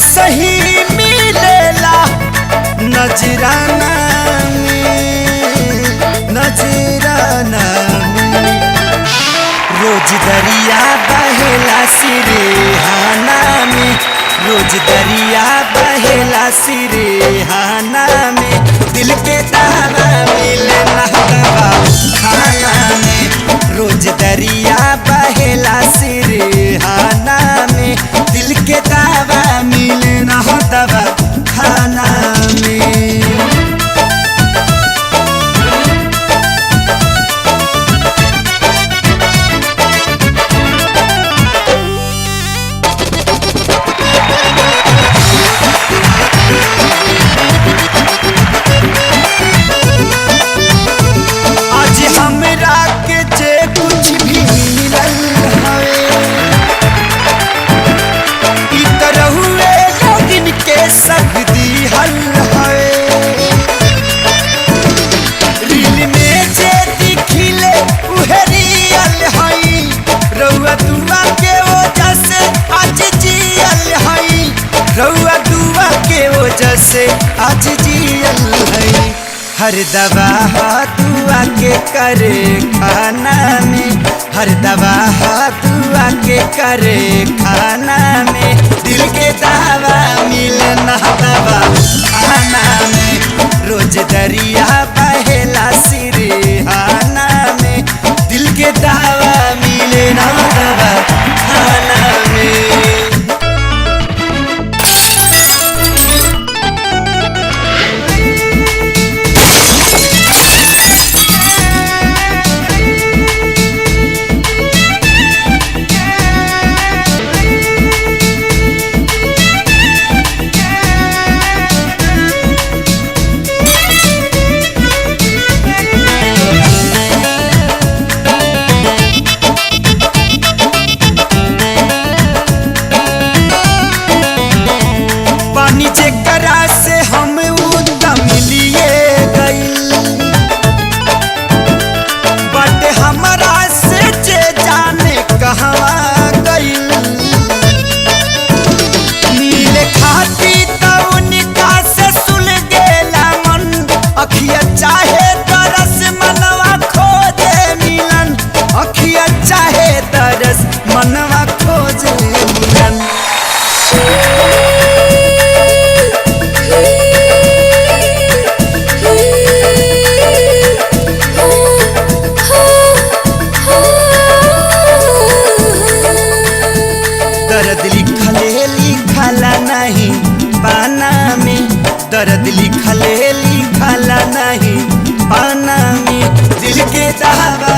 सही मिलेला नजराना में, नजराना में। रोज दरिया बहेला सिरेहाना में, रोज दरिया बहेला सिरेहाना में। दिल के दावा मिले ना दवा खाना में, रोज दरिया बहेला सिरेहाना में। दिल के दावा मिले ना दवा खाना में। रउआ दुआ के वजह से आज जियल है। हर दवा दुआ के करे खाना में, हर दवा दुआ के करे खाना में। दिल के दावा मिले ना दवा खाना में, रोज दरिया बहेला सिरेहाना में। दिल के दावा मिले ना दवा खाना में। जेकरा से हम उदम लिए गइल बट हमरा से जे जाने कहवा गइल। मिले खाती त उनका से सुल गेला मन, अखिया चाहे तरस मनवा खोजे मिलन, अखिया चाहे तरस मनवा खोजे मिलन। दर्द लिखला नहीं पाना में, दर्द लिखला नहीं पाना में। दिल के दावा